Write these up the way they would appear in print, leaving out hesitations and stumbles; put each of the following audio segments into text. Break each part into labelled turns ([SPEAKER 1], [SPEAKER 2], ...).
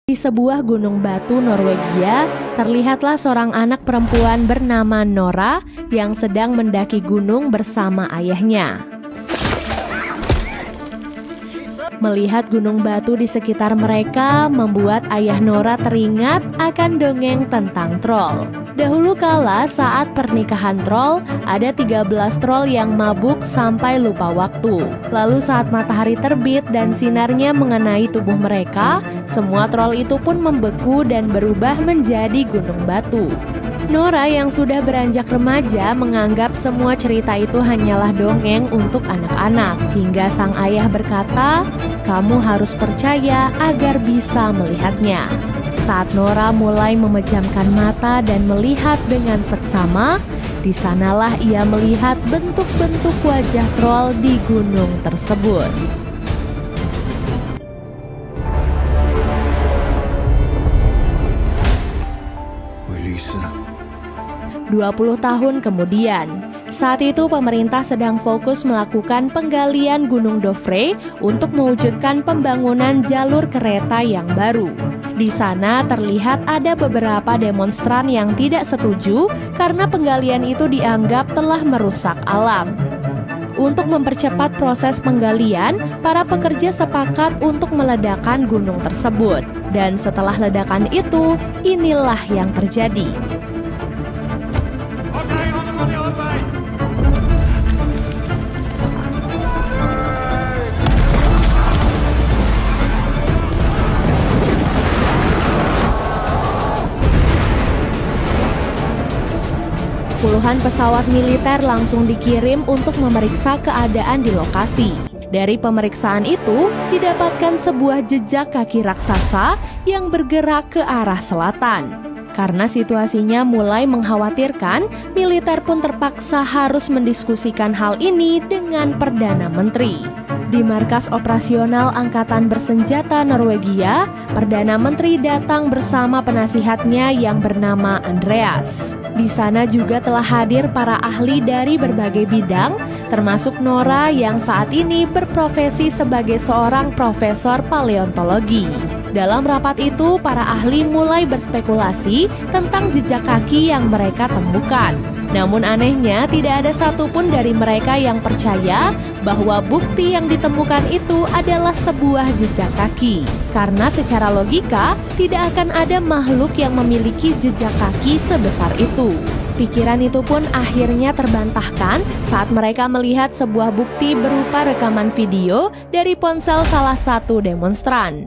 [SPEAKER 1] Di sebuah gunung batu Norwegia, terlihatlah seorang anak perempuan bernama Nora yang sedang mendaki gunung bersama ayahnya. Melihat gunung batu di sekitar mereka membuat ayah Nora teringat akan dongeng tentang troll. Dahulu kala saat pernikahan troll, ada 13 troll yang mabuk sampai lupa waktu. Lalu saat matahari terbit dan sinarnya mengenai tubuh mereka, semua troll itu pun membeku dan berubah menjadi gunung batu. Nora yang sudah beranjak remaja menganggap semua cerita itu hanyalah dongeng untuk anak-anak. Hingga sang ayah berkata, "Kamu harus percaya agar bisa melihatnya." Saat Nora mulai memejamkan mata dan melihat dengan seksama, di sanalah ia melihat bentuk-bentuk wajah troll di gunung tersebut. 20 tahun kemudian, saat itu pemerintah sedang fokus melakukan penggalian Gunung Dovre untuk mewujudkan pembangunan jalur kereta yang baru. Di sana terlihat ada beberapa demonstran yang tidak setuju karena penggalian itu dianggap telah merusak alam. Untuk mempercepat proses penggalian, para pekerja sepakat untuk meledakkan gunung tersebut. Dan setelah ledakan itu, inilah yang terjadi. Puluhan pesawat militer langsung dikirim untuk memeriksa keadaan di lokasi. Dari pemeriksaan itu, didapatkan sebuah jejak kaki raksasa yang bergerak ke arah selatan. Karena situasinya mulai mengkhawatirkan, militer pun terpaksa harus mendiskusikan hal ini dengan Perdana Menteri. Di markas operasional Angkatan Bersenjata Norwegia, Perdana Menteri datang bersama penasihatnya yang bernama Andreas. Di sana juga telah hadir para ahli dari berbagai bidang, termasuk Nora yang saat ini berprofesi sebagai seorang profesor paleontologi. Dalam rapat itu, para ahli mulai berspekulasi tentang jejak kaki yang mereka temukan. Namun anehnya, tidak ada satupun dari mereka yang percaya bahwa bukti yang ditemukan itu adalah sebuah jejak kaki. Karena secara logika, tidak akan ada makhluk yang memiliki jejak kaki sebesar itu. Pikiran itu pun akhirnya terbantahkan saat mereka melihat sebuah bukti berupa rekaman video dari ponsel salah satu demonstran.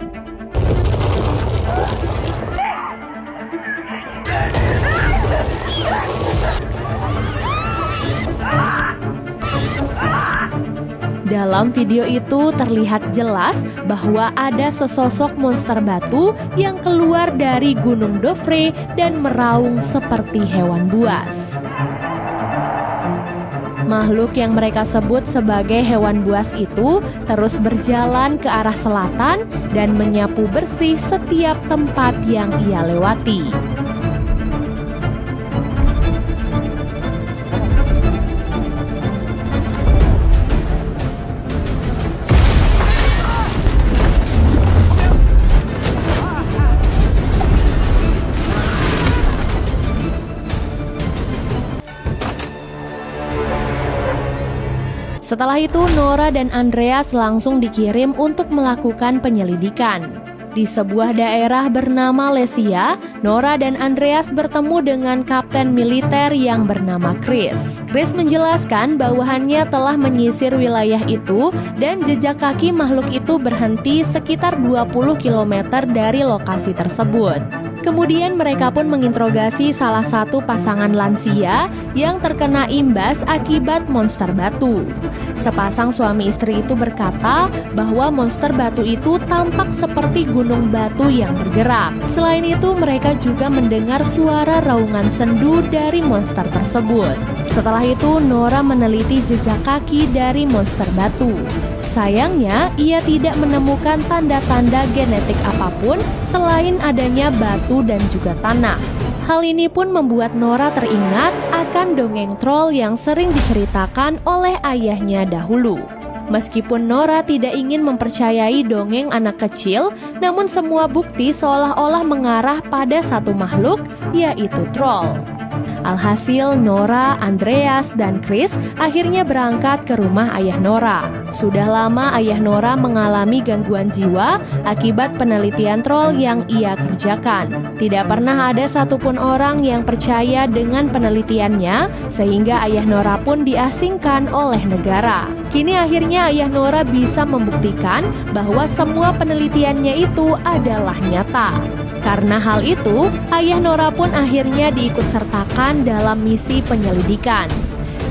[SPEAKER 1] Dalam video itu terlihat jelas bahwa ada sesosok monster batu yang keluar dari Gunung Dovre dan meraung seperti hewan buas. Makhluk yang mereka sebut sebagai hewan buas itu terus berjalan ke arah selatan dan menyapu bersih setiap tempat yang ia lewati. Setelah itu, Nora dan Andreas langsung dikirim untuk melakukan penyelidikan. Di sebuah daerah bernama Lesia, Nora dan Andreas bertemu dengan kapten militer yang bernama Chris. Chris menjelaskan bawahannya telah menyisir wilayah itu dan jejak kaki makhluk itu berhenti sekitar 20 km dari lokasi tersebut. Kemudian mereka pun menginterogasi salah satu pasangan lansia yang terkena imbas akibat monster batu. Sepasang suami istri itu berkata bahwa monster batu itu tampak seperti gunung batu yang bergerak. Selain itu, mereka juga mendengar suara raungan sendu dari monster tersebut. Setelah itu, Nora meneliti jejak kaki dari monster batu. Sayangnya, ia tidak menemukan tanda-tanda genetik apapun selain adanya batu dan juga tanah. Hal ini pun membuat Nora teringat akan dongeng troll yang sering diceritakan oleh ayahnya dahulu. Meskipun Nora tidak ingin mempercayai dongeng anak kecil, namun semua bukti seolah-olah mengarah pada satu makhluk, yaitu troll. Alhasil, Nora, Andreas, dan Chris akhirnya berangkat ke rumah ayah Nora. Sudah lama ayah Nora mengalami gangguan jiwa akibat penelitian troll yang ia kerjakan. Tidak pernah ada satupun orang yang percaya dengan penelitiannya, sehingga ayah Nora pun diasingkan oleh negara. Kini akhirnya ayah Nora bisa membuktikan bahwa semua penelitiannya itu adalah nyata. Karena hal itu, ayah Nora pun akhirnya diikutsertakan dalam misi penyelidikan.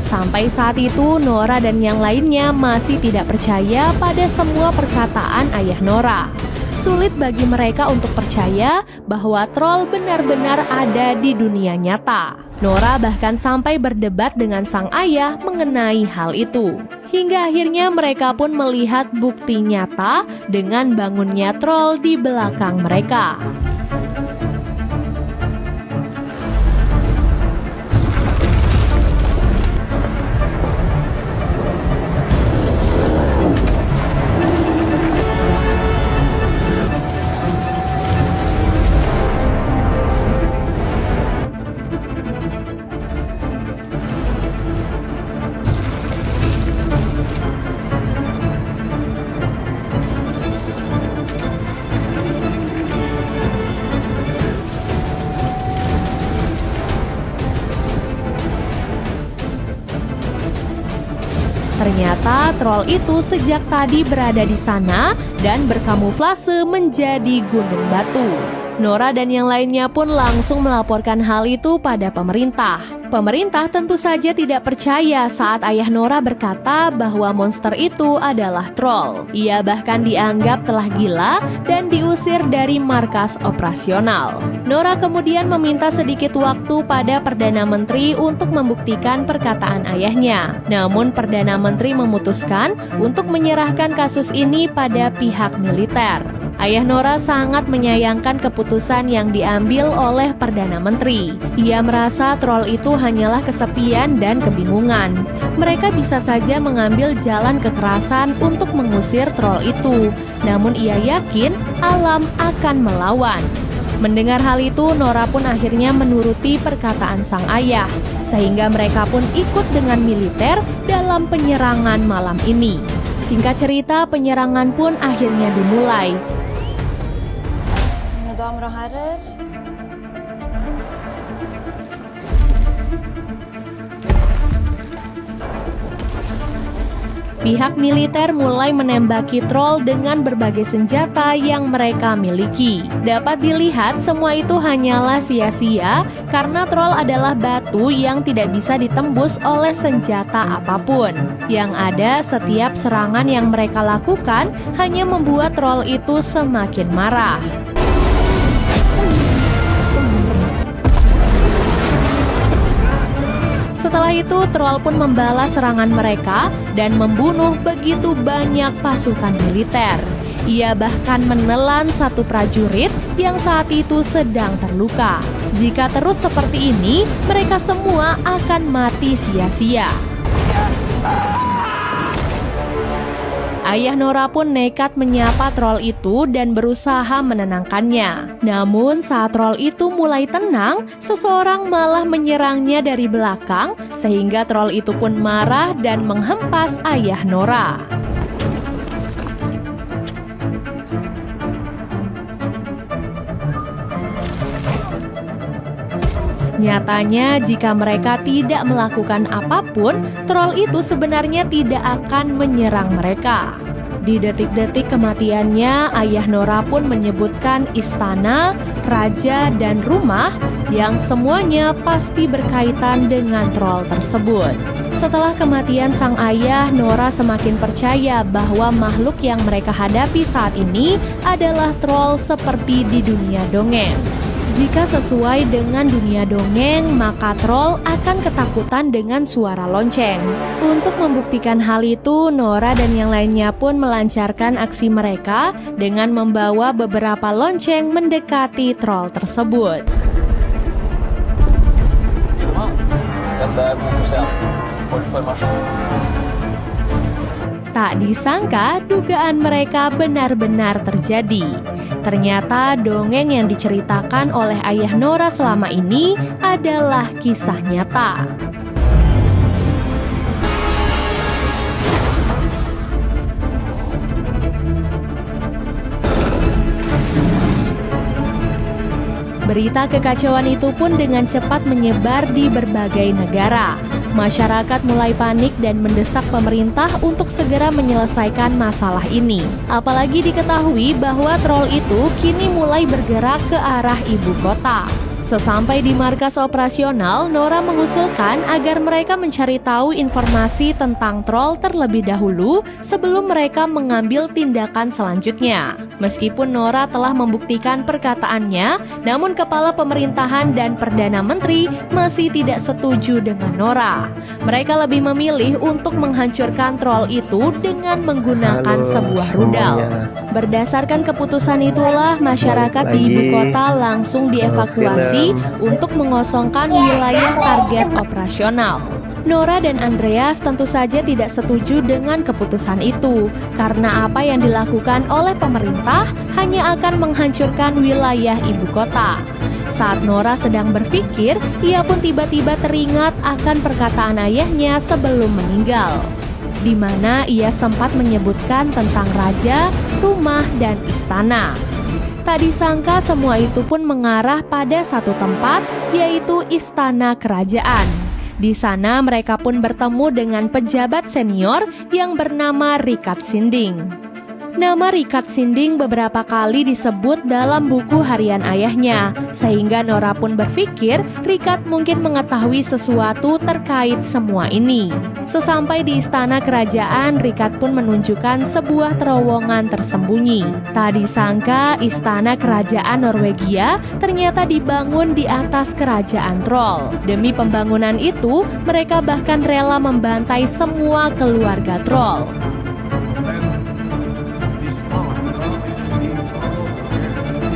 [SPEAKER 1] Sampai saat itu, Nora dan yang lainnya masih tidak percaya pada semua perkataan ayah Nora. Sulit bagi mereka untuk percaya bahwa troll benar-benar ada di dunia nyata. Nora bahkan sampai berdebat dengan sang ayah mengenai hal itu. Hingga akhirnya mereka pun melihat bukti nyata dengan bangunnya troll di belakang mereka. Ternyata troll itu sejak tadi berada di sana dan berkamuflase menjadi gunung batu. Nora dan yang lainnya pun langsung melaporkan hal itu pada pemerintah. Pemerintah tentu saja tidak percaya saat ayah Nora berkata bahwa monster itu adalah troll. Ia bahkan dianggap telah gila dan diusir dari markas operasional. Nora kemudian meminta sedikit waktu pada Perdana Menteri untuk membuktikan perkataan ayahnya. Namun Perdana Menteri memutuskan untuk menyerahkan kasus ini pada pihak militer. Ayah Nora sangat menyayangkan keputusan yang diambil oleh Perdana Menteri. Ia merasa troll itu hanyalah kesepian dan kebingungan. Mereka bisa saja mengambil jalan kekerasan untuk mengusir troll itu. Namun ia yakin alam akan melawan. Mendengar hal itu, Nora pun akhirnya menuruti perkataan sang ayah. Sehingga mereka pun ikut dengan militer dalam penyerangan malam ini. Singkat cerita, penyerangan pun akhirnya dimulai.
[SPEAKER 2] Damer og herrer.
[SPEAKER 1] Pihak militer mulai menembaki troll dengan berbagai senjata yang mereka miliki. Dapat dilihat semua itu hanyalah sia-sia karena troll adalah batu yang tidak bisa ditembus oleh senjata apapun. Yang ada, setiap serangan yang mereka lakukan hanya membuat troll itu semakin marah. Setelah itu, troll pun membalas serangan mereka dan membunuh begitu banyak pasukan militer. Ia bahkan menelan satu prajurit yang saat itu sedang terluka. Jika terus seperti ini, mereka semua akan mati sia-sia. Ayah Nora pun nekat menyapa troll itu dan berusaha menenangkannya. Namun saat troll itu mulai tenang, seseorang malah menyerangnya dari belakang sehingga troll itu pun marah dan menghempas ayah Nora. Nyatanya, jika mereka tidak melakukan apapun, troll itu sebenarnya tidak akan menyerang mereka. Di detik-detik kematiannya, ayah Nora pun menyebutkan istana, raja, dan rumah yang semuanya pasti berkaitan dengan troll tersebut. Setelah kematian sang ayah, Nora semakin percaya bahwa makhluk yang mereka hadapi saat ini adalah troll seperti di dunia dongeng. Jika sesuai dengan dunia dongeng, maka troll akan ketakutan dengan suara lonceng. Untuk membuktikan hal itu, Nora dan yang lainnya pun melancarkan aksi mereka dengan membawa beberapa lonceng mendekati troll tersebut. Tak disangka dugaan mereka benar-benar terjadi. Ternyata dongeng yang diceritakan oleh ayah Nora selama ini adalah kisah nyata. Berita kekacauan itu pun dengan cepat menyebar di berbagai negara. Masyarakat mulai panik dan mendesak pemerintah untuk segera menyelesaikan masalah ini. Apalagi diketahui bahwa troll itu kini mulai bergerak ke arah ibu kota. Sesampai di markas operasional, Nora mengusulkan agar mereka mencari tahu informasi tentang troll terlebih dahulu sebelum mereka mengambil tindakan selanjutnya. Meskipun Nora telah membuktikan perkataannya, namun kepala pemerintahan dan Perdana Menteri masih tidak setuju dengan Nora. Mereka lebih memilih untuk menghancurkan troll itu dengan menggunakan sebuah rudal. Berdasarkan keputusan itulah, masyarakat di ibu kota langsung dievakuasi untuk mengosongkan wilayah target operasional. Nora dan Andreas tentu saja tidak setuju dengan keputusan itu, karena apa yang dilakukan oleh pemerintah hanya akan menghancurkan wilayah ibu kota. Saat Nora sedang berpikir, ia pun tiba-tiba teringat akan perkataan ayahnya sebelum meninggal, di mana ia sempat menyebutkan tentang raja, rumah, dan istana. Tak disangka semua itu pun mengarah pada satu tempat, yaitu istana kerajaan. Di sana mereka pun bertemu dengan pejabat senior yang bernama Richard Sinding. Nama Richard Sinding beberapa kali disebut dalam buku harian ayahnya, sehingga Nora pun berpikir Richard mungkin mengetahui sesuatu terkait semua ini. Sesampai di istana kerajaan, Richard pun menunjukkan sebuah terowongan tersembunyi. Tak disangka istana kerajaan Norwegia ternyata dibangun di atas kerajaan troll. Demi pembangunan itu, mereka bahkan rela membantai semua keluarga troll.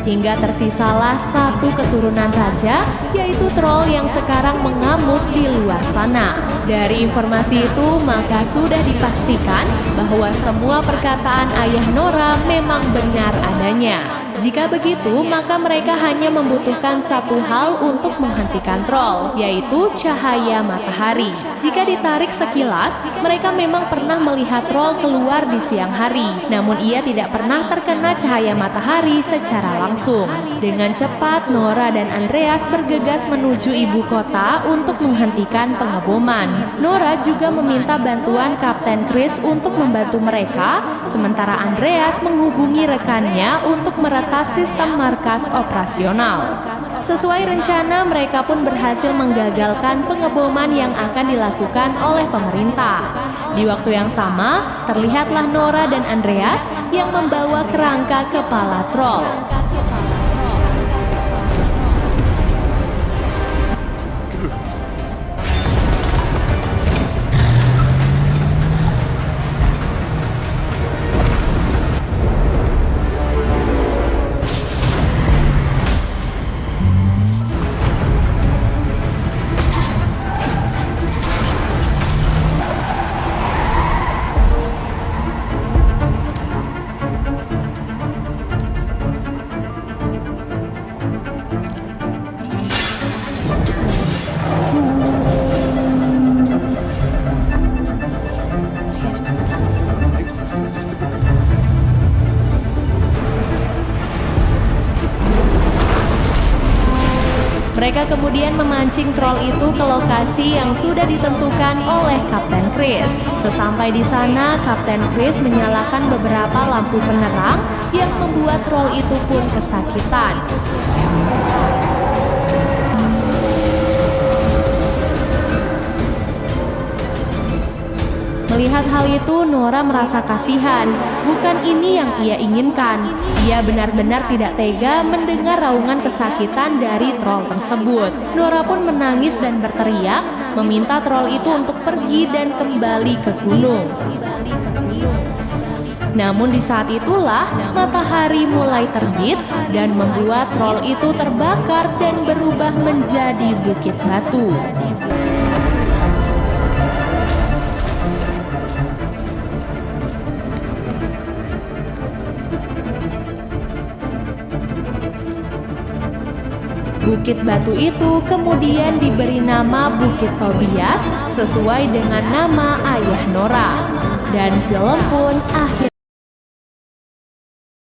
[SPEAKER 1] Hingga tersisalah satu keturunan raja, yaitu troll yang sekarang mengamuk di luar sana. Dari informasi itu, maka sudah dipastikan bahwa semua perkataan ayah Nora memang benar adanya. Jika begitu, maka mereka hanya membutuhkan satu hal untuk menghentikan troll, yaitu cahaya matahari. Jika ditarik sekilas, mereka memang pernah melihat troll keluar di siang hari, namun ia tidak pernah terkena cahaya matahari secara langsung. Dengan cepat, Nora dan Andreas bergegas menuju ibu kota untuk menghentikan pengeboman. Nora juga meminta bantuan Kapten Chris untuk membantu mereka, sementara Andreas menghubungi rekannya untuk meretas sistem markas operasional. Sesuai rencana, mereka pun berhasil menggagalkan pengeboman yang akan dilakukan oleh pemerintah. Di waktu yang sama, terlihatlah Nora dan Andreas yang membawa kerangka kepala troll. Mereka kemudian memancing troll itu ke lokasi yang sudah ditentukan oleh Kapten Chris. Sesampai di sana, Kapten Chris menyalakan beberapa lampu penerang yang membuat troll itu pun kesakitan. Melihat hal itu, Nora merasa kasihan. Bukan ini yang ia inginkan. Ia benar-benar tidak tega mendengar raungan kesakitan dari troll tersebut. Nora pun menangis dan berteriak, meminta troll itu untuk pergi dan kembali ke gunung. Namun di saat itulah matahari mulai terbit dan membuat troll itu terbakar dan berubah menjadi bukit batu. Bukit batu itu kemudian diberi nama Bukit Tobias sesuai dengan nama ayah Nora. Dan film pun akhirnya